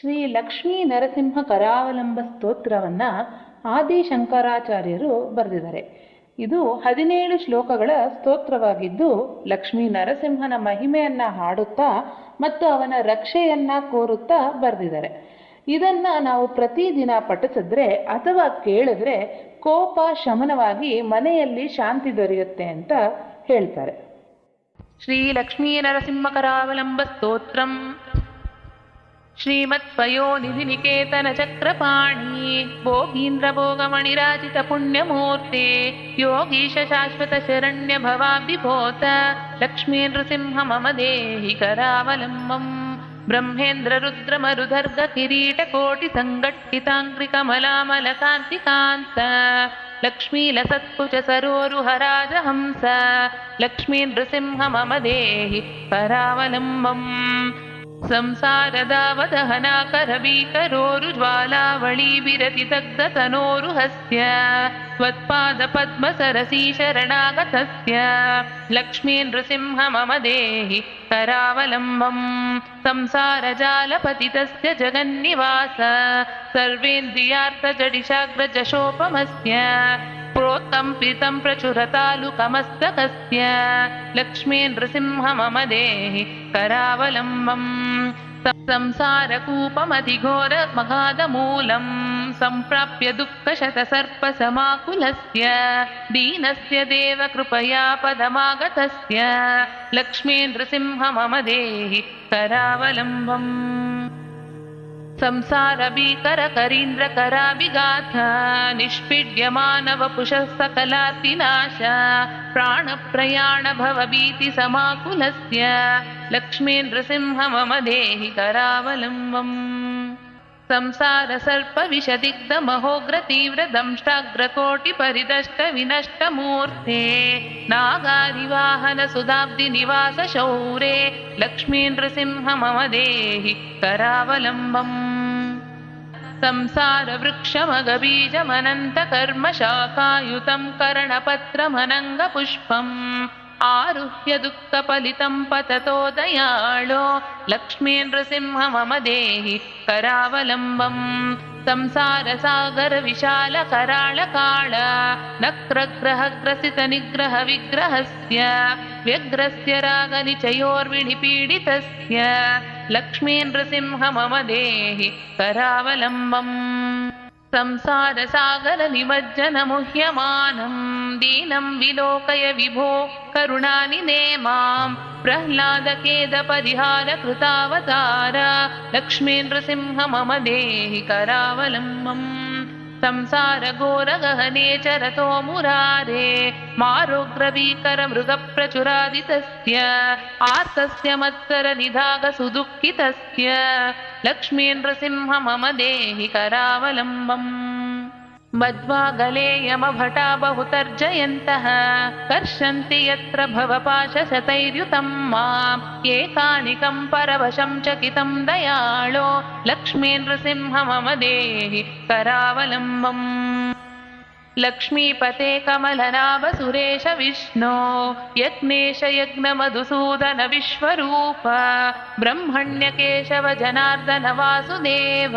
ಶ್ರೀ ಲಕ್ಷ್ಮೀ ನರಸಿಂಹ ಕರಾವಲಂಬ ಸ್ತೋತ್ರವನ್ನು ಆದಿಶಂಕರಾಚಾರ್ಯರು ಬರೆದಿದ್ದಾರೆ. ಇದು 17 ಶ್ಲೋಕಗಳ ಸ್ತೋತ್ರವಾಗಿದ್ದು ಲಕ್ಷ್ಮೀ ನರಸಿಂಹನ ಮಹಿಮೆಯನ್ನು ಹಾಡುತ್ತಾ ಮತ್ತು ಅವನ ರಕ್ಷೆಯನ್ನು ಕೋರುತ್ತಾ ಬರೆದಿದ್ದಾರೆ. ಇದನ್ನು ನಾವು ಪ್ರತಿದಿನ ಪಠಿಸಿದ್ರೆ ಅಥವಾ ಕೇಳಿದ್ರೆ ಕೋಪ ಶಮನವಾಗಿ ಮನೆಯಲ್ಲಿ ಶಾಂತಿ ದೊರೆಯುತ್ತೆ ಅಂತ ಹೇಳ್ತಾರೆ. ಶ್ರೀ ಲಕ್ಷ್ಮೀ ನರಸಿಂಹ ಕರಾವಲಂಬ ಸ್ತೋತ್ರಂ. ಶ್ರೀಮತ್ಪಯೋನಿಧಿ ನಿಕೇತನ ಚಕ್ರಪಾಣಿ ಭೋಗೀಂದ್ರ ಭೋಗಮಣಿರಾಜಿತ ಪುಣ್ಯಮೂರ್ತೆ ಯೋಗೀಶ ಶಾಶ್ವತ ಶರಣ್ಯ ಭವಾಭಿಭೂತ ಲಕ್ಷ್ಮೀ ನೃಸಿಂಹ ಮಮ ದೇಹಿ ಕರಾವಲಂಬಂ. ಬ್ರಹ್ಮೇಂದ್ರ ರುದ್ರ ಮರುಧರ್ಗ ಕಿರೀಟ ಕೋಟಿ ಸಂಘಟ್ಟಿತಾಂಗ್ರಿ ಕಮಲಾಮಲ ಕಾಂತಿ ಕಾಂತ ಲಕ್ಷ್ಮೀ ಲಸತ್ಕುಚ ಸರೋರು ಹರಾಜ ಹಂಸ ಲಕ್ಷ್ಮೀ ನೃಸಿಂಹ ಮಮ ದೇಹಿ ಕರಾವಲಂಬಂ. ಸಂಸಾರದಾವದಹನಾಕರ ಭೀಕರೋರು ಜ್ವಾಲಾವಳಿ ಬಿರತಿ ದಗ್ಧ ತನೋರು ಹಸ್ಯ ತ್ವತ್ಪಾದ ಪದ್ಮ ಸರಸೀ ಶರಣಾಗತಸ್ಯ ಲಕ್ಷ್ಮೀ ನೃಸಿಂಹ ಮಮ ದೇಹಿ ಕರಾವಲಂಬಂ. ಸಂಸಾರ ಜಾಲಪತಿತಸ್ಯ ಜಗನ್ನಿವಾಸ ಸರ್ವೇಂದ್ರಿಯಾರ್ಥ ಜಡಿಶಾಗ್ರ ಜಶೋಪಮಸ್ಯ ಪ್ರೋತ್ಕಂಪಿತಂ ಪ್ರಚುರತಾಲುಕಮಸ್ತಕಸ್ಯ ಲಕ್ಷ್ಮೀ ನೃಸಿಂಹ ಮಮ ದೇಹಿ ಕರಾವಲಂಬಂ. ಸಂಸಾರಕೂಪಮಧಿಘೋರ ಮಗಾಧ ಮೂಲಂ ಸಂಪ್ರಾಪ್ಯ ದುಃಖಶತ ಸರ್ಪ ಸಮಾಕುಲಸ್ಯ ದೀನಸ್ಯ ದೇವ ಕೃಪಯಾ ಪದಮಾಗತಸ್ಯ ಲಕ್ಷ್ಮೀ ನೃಸಿಂಹ ಮಮ ದೇಹಿ ಕರಾವಲಂಬಂ. ಸಂಸಾರ ಭೀಕರ ಕರೀಂದ್ರ ಕರಾಭಿಗಾಥ ನಿಷ್ಪೀಡ್ಯ ಮಾನವ ಪುಷ ಸಕಲಾತಿನಾಶ ಪ್ರಾಣ ಪ್ರಯಾಣ ಭವ ಭೀತಿ ಸಮಾಕುಲಸ್ಯ ಲಕ್ಷ್ಮೀ ನೃಸಿಂಹ ಮಮ ದೇಹಿ ಕರಾವಲಂಬಂ. ಸಂಸಾರ ಸರ್ಪ ವಿಷದಿಗ್ಧ ಮಹೋಗ್ರ ತೀವ್ರ ದಂಷ್ಟಾಗ್ರ ಕೋಟಿ ಪರಿದಷ್ಟ ವಿನಷ್ಟ ಮೂರ್ತೆ ನಾಗಾರಿವಾಹನ ಸುಧಾಬ್ಧಿ ನಿವಾಸ ಶೌರೇ ಲಕ್ಷ್ಮೀ ನೃಸಿಂಹ ಮಮ ದೇಹಿ ಕರಾವಲಂಬಂ. ಸಂಸಾರ ವೃಕ್ಷಮಗ ಬೀಜಮನಂತ ಕರ್ಮ ಶಾಖಾಯುತಂ ಕರ್ಣಪತ್ರಮನಂಗ ಪುಷ್ಪಂ ಆರುಹ್ಯ ದುಃಖ ಫಲಿತಂ ಪತತೋ ದಯಾಳೋ ಲಕ್ಷ್ಮೀ ನೃಸಿಂಹ ಮಮ ದೇಹಿ ಕರಾವಲಂಬಂ. ಸಂಸಾರ ಸಾಗರ ವಿಶಾಲ ಕರಾಳ ಕಾಳ ನಕ್ರಗ್ರಹ ಗ್ರಸಿತ ನಿಗ್ರಹ ವಿಗ್ರಹಸ್ಯ ವ್ಯಗ್ರಸ್ಯ ರಾಗ ನಿಚಯೋರ್ವಿಣಿ ಪೀಡಿತಸ್ಯ ಲಕ್ಷ್ಮೀ ನೃಸಿಂಹ ಮಮ ದೇಹಿ ಕರಾವಲಂಬಂ. ಸಂಸಾರ ಸಾಗರ ನಿಮಜ್ಜನ ಮುಹ್ಯಮಾನಂ ದೀನಂ ವಿಲೋಕಯ ವಿಭೋ ಕರುಣಾನಿಧೇ ಮಾಂ ಪ್ರಹ್ಲಾದ ಖೇದ ಪರಿಹಾರ ಕೃತಾವತಾರ ಲಕ್ಷ್ಮೀ ನೃಸಿಂಹ ಮಮ ದೇಹಿ ಕರಾವಲಂಬಂ. ಸಂಸಾರ ಘೋರ ಗಹನೆ ಚರತೋ ಮುರಾರೇ ಮಾರೋಗ್ರ ಭೀಕರ ಮೃಗ ಪ್ರಚುರಾದಿತಸ್ಯ ಆರ್ತಸ್ಯ ಮತ್ಸರ ನಿಧಾಗ ಸುದುಃಖಿತಸ್ಯ ಲಕ್ಷ್ಮೀ ನೃಸಿಂಹ ಮಮ ದೇಹಿ ಕರಾವಲಂಬಂ. ಮಧ್ವಾಗಲೇಯಮ ಭಟಾ ಬಹುತರ್ಜಯಂತಃ ಕರ್ಷಂತಿ ಯತ್ರ ಭವಪಾಶಶತೈರ್ಯುತಂ ಮಾಂ ಏಕಾನಿಕಂ ಪರವಶಂ ಚಕಿತಂ ದಯಾಳೋ ಲಕ್ಷ್ಮೀ ನೃಸಿಂಹ ಮಮ ದೇಹಿ ಕರಾವಲಂಬಂ. ಲಕ್ಷ್ಮೀಪತೆ ಕಮಲನಾಭ ಸುರೇಶ ವಿಷ್ಣೋ ಯಜ್ಞೇಶ ಯಜ್ಞ ಮಧುಸೂದನ ವಿಶ್ವರೂಪ ಬ್ರಹ್ಮಣ್ಯ ಕೇಶವ ಜನಾರ್ದನ ವಾಸುದೇವ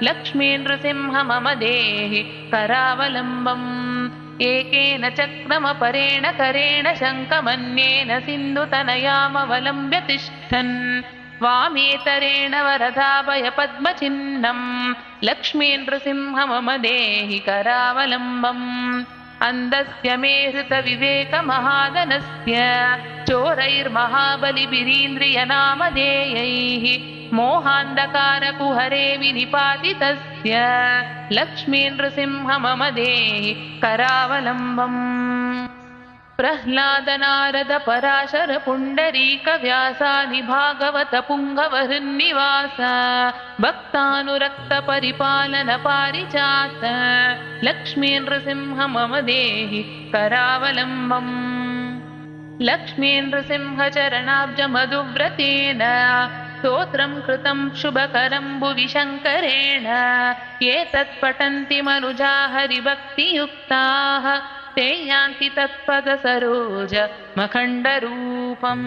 ಲಕ್ಷ್ಮೀ ನೃಸಿಂಹ ಮಮ ದೇಹಿ ಕರಾವಲಂಬಂ. ಏಕೇನ ಚಕ್ರಮ ಪರೇಣ ಕರೇಣ ಶಂಖಮನ್ಯೇನ ಸಿಂಧುತನಯಾಮವಲಂಬ್ಯ ತಿಷ್ಠನ್ ವಾಮೇತರೇಣ ವರದಾಭಯ ಪದ್ಮಚಿಹ್ನಂ ಲಕ್ಷ್ಮೀ ನೃಸಿಂಹ ಮಮ ದೇಹಿ ಕರಾವಲಂಬಂ. ಅಂಧಸ್ಯ ಮೇ ಹೃತ ವಿವೇಕ ಮಹಾದನಸ್ಯ ಚೋರೈರ್ಮಹಾಬಲಿಭಿರೀಂದ್ರಿಯ ನಾಮಧೇಯೈಃ ಮೋಹಾಂಧಕಾರ ಕುಹರೇ ವಿನಿಪಾತಿತಸ್ಯ ಲಕ್ಷ್ಮೀ ನೃಸಿಂಹ ಮಮ ದೇಹಿ ಕರಾವಲಂಬಂ. ಪ್ರಹ್ಲಾದ ನಾರದ ಪರಾಶರ ಪುಂಡರೀಕ ವ್ಯಾಸಾನಿ ಭಾಗವತ ಪುಂಗವ ಹೃನ್ನಿವಾಸ ಭಕ್ತಾನುರಕ್ತ ಪರಿಪಾಲನ ಪಾರಿಜಾತ ಲಕ್ಷ್ಮೀ ನೃಸಿಂಹ ಮಮ ದೇಹಿ ಕರಾವಲಂಬಂ. ಲಕ್ಷ್ಮೀ ನೃಸಿಂಹ ಚರಣಾಬ್ಜ ಮಧುವ್ರತೇನ ಸ್ತೋತ್ರಂ ಕೃತಂ ಶುಭಕರಂ ಭುವಿ ಶಂಕರೇಣ ಏತತ್ ಪಠಂತಿ ಮನುಜಾ ಹರಿಭಕ್ತಿಯುಕ್ತಾಃ ते यान्ति तत्पद सरोज मखण्डरूपम्.